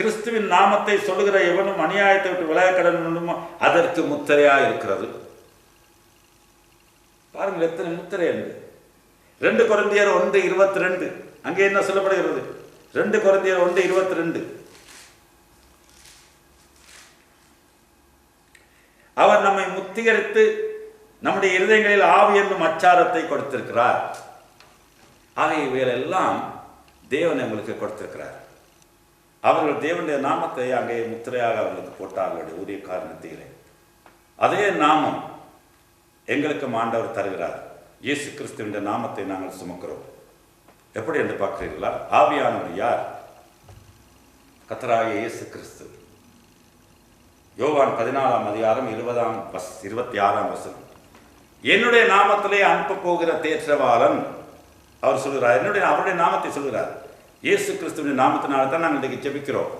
கிறிஸ்துவின் நாமத்தை சொல்லுகிற எவனும் அநியாயத்தை விட்டு விலகக்கடனுமோ அதற்கு முத்திரையா இருக்கிறது. பாருங்கள் எத்தனை முத்திரை என்று. 2 கொரிந்தியர் 1:22 அங்கே என்ன சொல்லப்படுகிறது? 2 கொரிந்தியர் 1:22 அவர் நம்மை முத்திகரித்து நம்முடைய இருதயங்களில் ஆவி என்னும் அச்சாரத்தை கொடுத்திருக்கிறார். ஆகிய இவைகளெல்லாம் தேவன் எங்களுக்கு கொடுத்திருக்கிறார். அவர்கள் தேவனுடைய நாமத்தை அங்கே முத்திரையாக அவர்களுக்கு போட்டார்களுடைய உரிய காரணத்திலே அதே நாமம் எங்களுக்கும் ஆண்டவர் தருகிறார். இயேசு கிறிஸ்துவின் நாமத்தை நாங்கள் சுமக்கிறோம். எப்படி என்று பார்க்கிறீர்களா? ஆவியானவர் யார்? கர்த்தராகிய இயேசு கிறிஸ்து. யோவான் 14:20-26 என்னுடைய நாமத்திலே அனுப்ப போகிற தேற்றவாளன் அவர் சொல்கிறார். அவருடைய நாமத்தை சொல்கிறார். இயேசு கிறிஸ்துவின் நாமத்தினாலே தான் நாங்கள் இன்றைக்கு ஜெபிக்கிறோம்.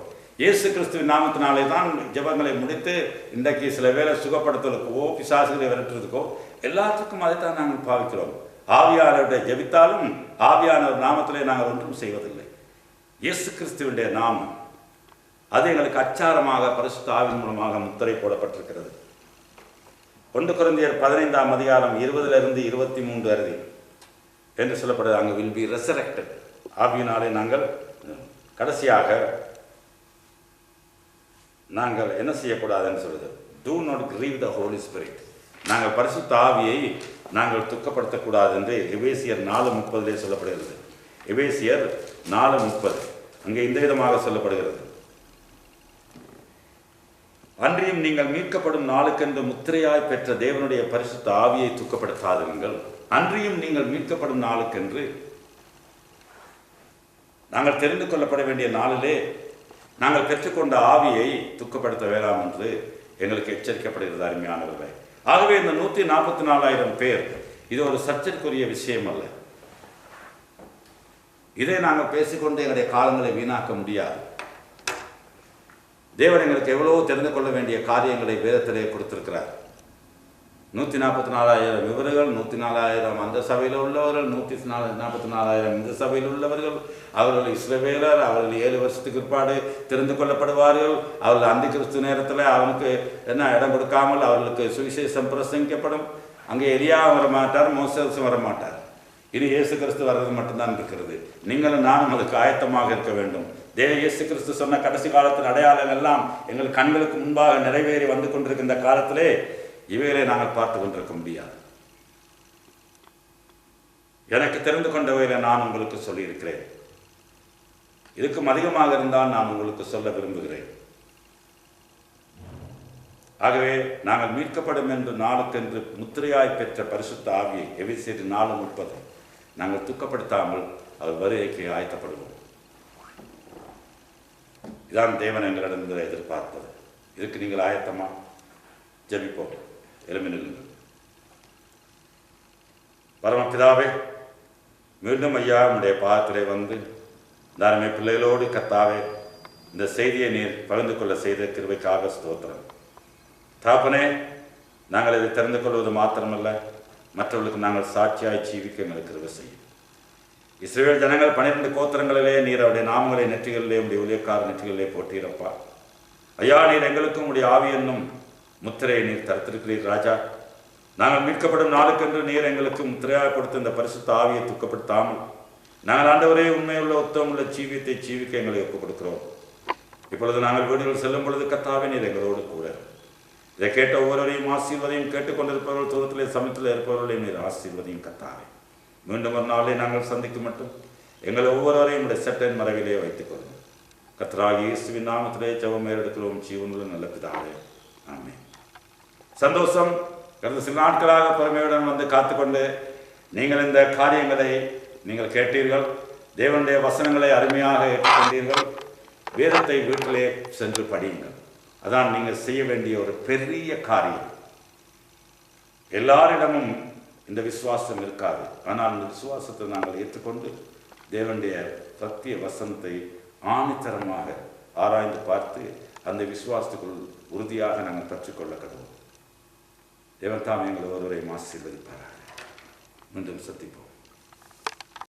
இயேசு கிறிஸ்துவின் நாமத்தினாலே தான் ஜெபங்களை முடித்து இன்றைக்கு சில வேளை சுகப்படுத்துவதற்கோ பிசாசுகளை விரட்டுறதுக்கோ எல்லாத்துக்கும் அதைத்தான் நாங்கள் பாவிக்கிறோம். ஆவியானவருடைய ஜெபித்தாலும் ஆவியானவர் நாமத்திலே நாங்கள் ஒன்றும் செய்வதில்லை. இயேசு கிறிஸ்துவினுடைய நாமம் அது எங்களுக்கு அச்சாரமாக பரிசுத்த ஆவியின் மூலமாக முத்திரை போடப்பட்டிருக்கிறது. 1 கொரிந்தியர் 15:20-23 என்று சொல்லப்படுது. அங்கே வில் பி ரெசரெக்டட். ஆவியினாலே நாங்கள் கடைசியாக நாங்கள் என்ன செய்யக்கூடாதுன்னு சொல்லுது? Do not grieve the Holy Spirit. நாங்கள் பரிசுத்த ஆவியை நாங்கள் துக்கப்படுத்தக்கூடாது என்று எபேசியர் 4:30 சொல்லப்படுகிறது. எபேசியர் 4:30 அங்கே இந்த விதமாக சொல்லப்படுகிறது. அன்றியும் நீங்கள் மீட்கப்படும் நாளுக்கென்று முத்திரையாய் பெற்ற தேவனுடைய பரிசுத்த ஆவியை துக்கப்படுத்தாதீர்கள். அன்றியும் நீங்கள் மீட்கப்படும் நாளுக்கென்று நாங்கள் தெரிந்து கொள்ளப்பட வேண்டிய நாளிலே நாங்கள் பெற்றுக்கொண்ட ஆவியை துக்கப்படுத்த வேண்டாம் என்று எங்களுக்கு எச்சரிக்கப்படுகிறது. அருமையானவர்களே, ஆகவே இந்த 144,000 பேர் இது ஒரு சர்ச்சைக்குரிய விஷயம் அல்ல. இதை நாங்கள் பேசிக்கொண்டு எங்களுடைய காலங்களை வீணாக்க முடியாது. தேவன் எங்களுக்கு எவ்வளவோ தெரிந்து கொள்ள வேண்டிய காரியங்களை வேதத்திலே கொடுத்திருக்கிறார். 144,000 இவர்கள், 104,000 அந்த சபையில் உள்ளவர்கள், 144,000 இந்த சபையில் உள்ளவர்கள். அவர்கள் இஸ்ரவேலர். அவர்கள் 7 வருஷத்துக்கு பிற்பாடு தெரிந்து கொள்ளப்படுவார்கள். அவர்கள் அந்தி கிறிஸ்து நேரத்தில் அவனுக்கு என்ன இடம் கொடுக்காமல் அவர்களுக்கு சுவிசேஷம் பிரசங்கிக்கப்படும். அங்கே எலியாவும் வரமாட்டார், மோசேசும் வரமாட்டார். இது இயேசு கிறிஸ்து வர்றது மட்டும்தான் இருக்கிறது. நீங்களும் நானும் அதுக்கு ஆயத்தமாக இருக்க வேண்டும். இயேசு கிறிஸ்து சொன்ன கடைசி காலத்தின் அடையாளங்கள் எல்லாம் எங்கள் கண்களுக்கு முன்பாக நிறைவேறி வந்து கொண்டிருக்கின்ற காலத்திலே இவைகளை நாங்கள் பார்த்து கொண்டிருக்க முடியாது. எனக்கு தெரிந்து கொண்டவைகளை நான் உங்களுக்கு சொல்லியிருக்கிறேன். இதுக்கும் அதிகமாக இருந்தால் நான் உங்களுக்கு சொல்ல விரும்புகிறேன். ஆகவே நாங்கள் மீட்கப்படும் என்று நாளுக்கென்று முத்திரையாய் பெற்ற பரிசுத்த ஆவியை எபேசியர் 4:30 நாங்கள் துக்கப்படுத்தாமல் அவர் வருகைக்கு ஆயத்தப்படுவோம். இதான் தேவன் எங்களிடம் எதிர்பார்ப்பது. இதுக்கு நீங்கள் ஆயத்தமா? ஜெபிப்போம். எழும்பி நில்லுங்கள். பரமபிதாவே, மீண்டும் ஐயா உடைய பாதத்திலே வந்து தாரமே பிள்ளைகளோடு கர்த்தாவே இந்த செய்தியை நீர் பகிர்ந்து கொள்ள செய்த கிருபைக்காக ஸ்தோத்திரம். தாப்பனே, நாங்கள் இதை தெரிந்து கொள்வது மாத்திரமல்ல, மற்றவர்களுக்கு நாங்கள் சாட்சியாய் ஜீவிக்க எங்களுக்கு கிருபை செய்யும். இஸ்ரவேல் ஜனங்கள் 12 கோத்திரங்களிலே நீர் அவருடைய நாமங்களை நெற்றிகளிலே உடைய ஊழியக்கார நெற்றிகளிலே போட்டீரப்பா. ஐயா, நீர் எங்களுக்கும் உடைய ஆவி என்னும் முத்திரையை நீர் தடுத்திருக்கிறீர் ராஜா. நாங்கள் மீட்கப்படும் நாளுக்கென்று நீர் எங்களுக்கு முத்திரையாக கொடுத்த இந்த பரிசுத்த ஆவியை துக்கப்படுத்தாமல் நாங்கள் ஆண்டவரே உண்மையுள்ள உத்தமுள்ள ஜீவியத்தை ஜீவிக்க எங்களை ஒப்புக் கொடுக்கிறோம். இப்பொழுது நாங்கள் வீடுகள் செல்லும் பொழுது கர்த்தாவே நீர் எங்களோடு கூட இதை கேட்ட ஒவ்வொருவரையும் ஆசீர்வதையும் கேட்டுக்கொண்டிருப்பவர்கள் தூரத்திலே சமயத்தில் இருப்பவர்களையும் நீர் ஆசீர்வதையும் கர்த்தாவே. மீண்டும் ஒரு நாளை நாங்கள் சந்திக்கும் மட்டும் எங்களை ஒவ்வொருவரையும் உடைய சட்டையின் மறைவிலே வைத்துக் கொள்ளும். கர்த்தராகிய இயேசுவின் நாமத்திலே ஜெபம் ஏறெடுக்கிறோம் ஜீவனுள்ள நல்ல பிதாவே, ஆமென். சந்தோஷம். கடந்த சில நாட்களாக பொறுமையுடன் வந்து காத்துக்கொண்டு நீங்கள் இந்த காரியங்களை நீங்கள் கேட்டீர்கள். தேவனுடைய வசனங்களை அருமையாக ஏற்றுக்கொண்டீர்கள். வேதத்தை வீட்டிலே சென்று படியுங்கள். அதான் நீங்கள் செய்ய வேண்டிய ஒரு பெரிய காரியம். எல்லாரிடமும் இந்த விசுவாசம் இருக்காது. ஆனால் இந்த விசுவாசத்தை நாங்கள் ஏற்றுக்கொண்டு தேவனுடைய சத்திய வசனத்தை ஆணித்தரமாக ஆராய்ந்து பார்த்து அந்த விசுவாசத்துக்குள் உறுதியாக நாங்கள் கற்றுக்கொள்ள கடவுள். தேவன் தாம் எங்கள் ஒருவரை ஆசீர்வதிப்பாராக. மீண்டும் சந்திப்போம்.